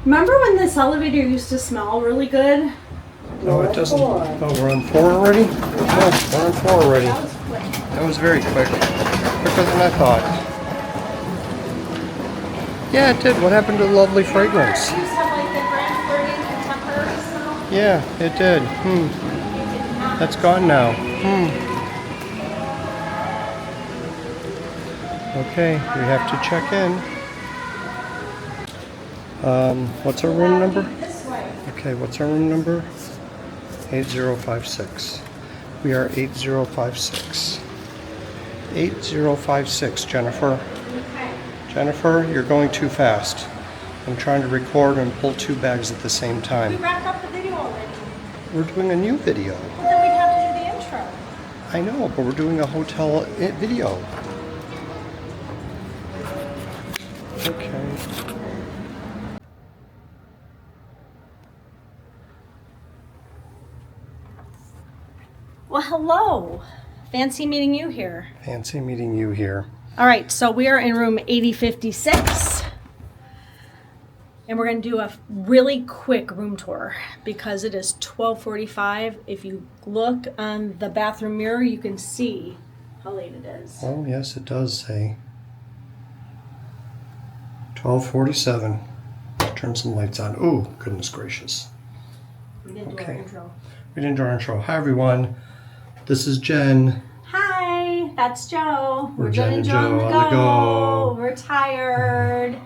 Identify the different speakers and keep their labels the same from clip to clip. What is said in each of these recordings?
Speaker 1: Remember when this elevator used to smell really good?
Speaker 2: No, it doesn't. Oh, we're on 4 already? Oh, we're on 4 already.
Speaker 1: That was quick.
Speaker 2: That was very quick. Quicker than I thought. Yeah, it did. What happened to the lovely fragrance?
Speaker 1: It used to have like the grand flirting contemporary smell.
Speaker 2: Yeah, it did. That's gone now. Okay, we have to check in. What's our room number?
Speaker 1: This way.
Speaker 2: Okay, what's our room number? 8056. We are 8056. 8056, Jennifer.
Speaker 1: Okay.
Speaker 2: Jennifer, you're going too fast. I'm trying to record and pull 2 bags at the same
Speaker 1: We
Speaker 2: time.
Speaker 1: wrapped up the video already.
Speaker 2: We're doing a new video.
Speaker 1: Well, then we'd have to do the intro.
Speaker 2: I know, but we're doing a hotel video. Okay.
Speaker 1: Well, hello. Fancy meeting you here.
Speaker 2: Fancy meeting you here.
Speaker 1: All right, so we are in room 8056. And we're going to do a really quick room tour because it is 12:45. If you look on the bathroom mirror, you can see how late it is.
Speaker 2: Oh, yes, it does say 12:47. Turn some lights on. Oh, goodness gracious.
Speaker 1: We didn't do our intro.
Speaker 2: We didn't do our intro. Hi, everyone. This is Jen.
Speaker 1: Hi, that's Joe.
Speaker 2: We're Jen and Joe on the go.
Speaker 1: We're tired.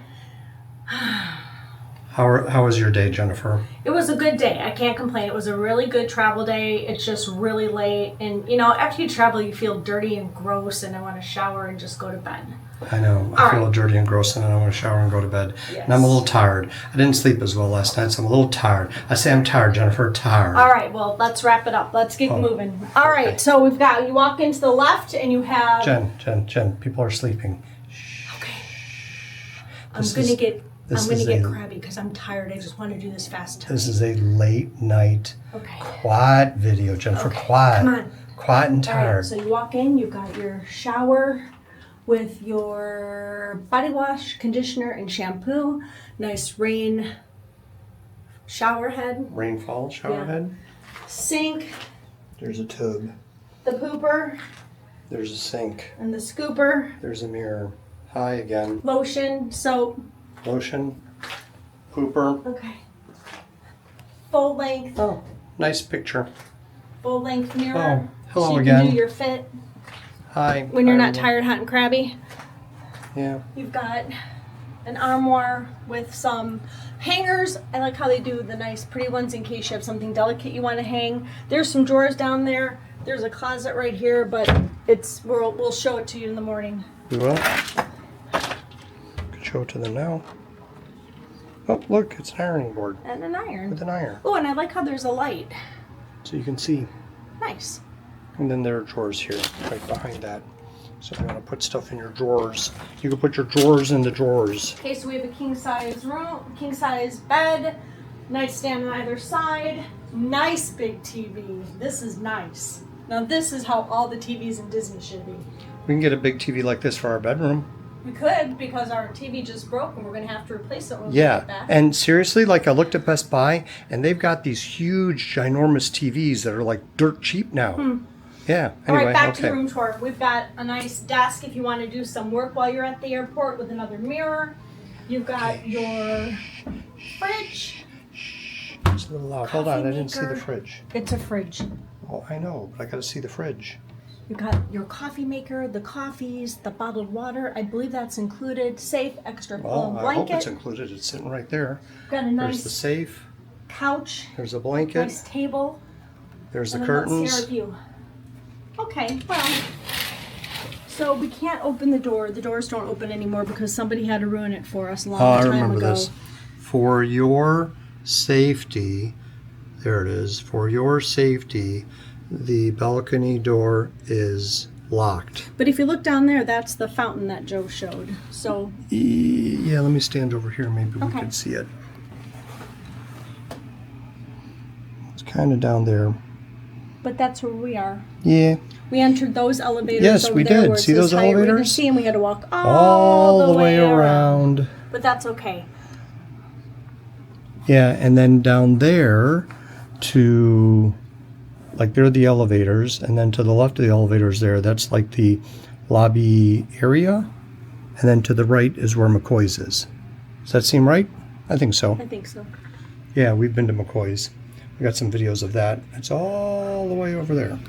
Speaker 2: How was your day, Jennifer?
Speaker 1: It was a good day. I can't complain. It was a really good travel day. It's just really late. And, you know, after you travel, you feel dirty and gross, and I want to shower and just go to bed.
Speaker 2: I know. I feel dirty and gross, and I want to shower and go to bed.
Speaker 1: Yes.
Speaker 2: And I'm a little tired. I didn't sleep as well last night, so I'm a little tired. I say I'm tired, Jennifer. Tired.
Speaker 1: All right, well, let's wrap it up. Let's get moving. All right,
Speaker 2: okay.
Speaker 1: so we've got, you walk into the left, and you have...
Speaker 2: Jen, people are sleeping.
Speaker 1: Okay. I'm going to get crabby because I'm tired. I just want to do this fast.
Speaker 2: This is a late night, quiet video, Jennifer.
Speaker 1: Okay.
Speaker 2: Quiet.
Speaker 1: Come on.
Speaker 2: Quiet and tired.
Speaker 1: All right, so you walk in, you've got your shower with your body wash, conditioner, and shampoo. Nice rain shower head.
Speaker 2: Rainfall shower head.
Speaker 1: Sink.
Speaker 2: There's a tub.
Speaker 1: The pooper.
Speaker 2: There's a sink.
Speaker 1: And the scooper.
Speaker 2: There's a mirror. Hi again.
Speaker 1: Lotion, soap.
Speaker 2: Lotion. Pooper.
Speaker 1: Okay. Full length.
Speaker 2: Oh, nice picture.
Speaker 1: Full length mirror.
Speaker 2: Oh, hello
Speaker 1: so you
Speaker 2: again.
Speaker 1: can do your fit.
Speaker 2: Hi.
Speaker 1: When you're not tired, hot, and crabby.
Speaker 2: Yeah.
Speaker 1: You've got an armoire with some hangers. I like how they do the nice pretty ones in case you have something delicate you want to hang. There's some drawers down there. There's a closet right here, but we'll show it to you in the morning.
Speaker 2: We will. Could show it to them now. Oh, look, it's an ironing board.
Speaker 1: And an iron.
Speaker 2: With an iron.
Speaker 1: Oh, and I like how there's a light.
Speaker 2: So you can see.
Speaker 1: Nice.
Speaker 2: And then there are drawers here, right behind that. So if you want to put stuff in your drawers, you can put your drawers in the drawers.
Speaker 1: Okay, so we have a king size room, king size bed, nightstand on either side, nice big TV. This is nice. Now this is how all the TVs in Disney should be.
Speaker 2: We can get a big TV like this for our bedroom.
Speaker 1: We could, because our TV just broke and we're going to have to replace it when we get back.
Speaker 2: And seriously, like I looked at Best Buy and they've got these huge, ginormous TVs that are like dirt cheap now. Yeah, anyway,
Speaker 1: All right, back to the room tour. We've got a nice desk if you want to do some work while you're at the airport with another mirror. You've got your fridge.
Speaker 2: It's a little loud. Hold on, I didn't see the fridge.
Speaker 1: It's a fridge.
Speaker 2: Oh, I know, but I got to see the fridge.
Speaker 1: You've got your coffee maker, the coffees, the bottled water. I believe that's included. Safe, extra
Speaker 2: Well,
Speaker 1: blanket.
Speaker 2: I hope it's included. It's sitting right there.
Speaker 1: Got a nice
Speaker 2: There's the safe.
Speaker 1: couch.
Speaker 2: There's a blanket.
Speaker 1: Nice table.
Speaker 2: There's the
Speaker 1: And then let's see
Speaker 2: curtains.
Speaker 1: our view. Okay, well, so we can't open the door. The doors don't open anymore because somebody had to ruin it for us a long time ago.
Speaker 2: I remember this. For your safety, there it is. For your safety, the balcony door is locked.
Speaker 1: But if you look down there, that's the fountain that Joe showed. So
Speaker 2: yeah, let me stand over here. Maybe we can see it. It's kind of down there.
Speaker 1: But that's where we are.
Speaker 2: Yeah.
Speaker 1: We entered those elevators.
Speaker 2: Yes,
Speaker 1: over
Speaker 2: we
Speaker 1: there
Speaker 2: did.
Speaker 1: where it
Speaker 2: See
Speaker 1: says
Speaker 2: those
Speaker 1: Hyatt
Speaker 2: elevators?
Speaker 1: Regency, and we had to walk
Speaker 2: All the way around.
Speaker 1: But that's okay.
Speaker 2: Yeah, and then down there to, like, there are the elevators, and then to the left of the elevators there, that's like the lobby area, and then to the right is where McCoy's is. Does that seem right? I think so.
Speaker 1: I think so.
Speaker 2: Yeah, we've been to McCoy's. We got some videos of that. It's all the way over there.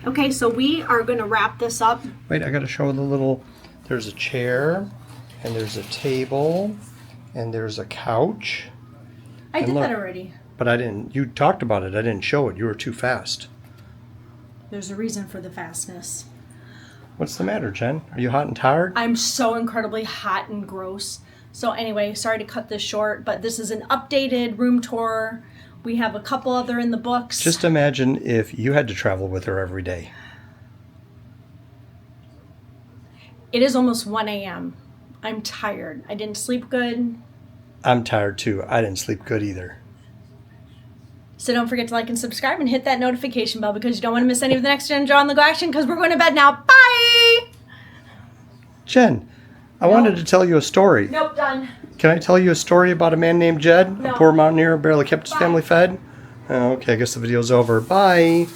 Speaker 1: Okay, so we are going to wrap this up.
Speaker 2: Wait, I got to show the little, there's a chair, and there's a table, and there's a couch.
Speaker 1: I did
Speaker 2: look,
Speaker 1: that already.
Speaker 2: But I didn't, you talked about it. I didn't show it. You were too fast.
Speaker 1: There's a reason for the fastness.
Speaker 2: What's the matter, Jen? Are you hot and tired?
Speaker 1: I'm so incredibly hot and gross. So anyway, sorry to cut this short, but this is an updated room tour. We have a couple other in the books.
Speaker 2: Just imagine if you had to travel with her every day.
Speaker 1: It is almost 1 a.m. I'm tired. I didn't sleep good.
Speaker 2: I'm tired too. I didn't sleep good either.
Speaker 1: So don't forget to like and subscribe and hit that notification bell because you don't want to miss any of the next Jen Draw on the Go action because we're going to bed now. Bye!
Speaker 2: Jen, I wanted to tell you a story.
Speaker 1: Nope, done.
Speaker 2: Can I tell you a story about a man named Jed?
Speaker 1: No.
Speaker 2: A poor mountaineer who barely kept his
Speaker 1: Bye.
Speaker 2: family fed? Oh, okay, I guess the video's over. Bye.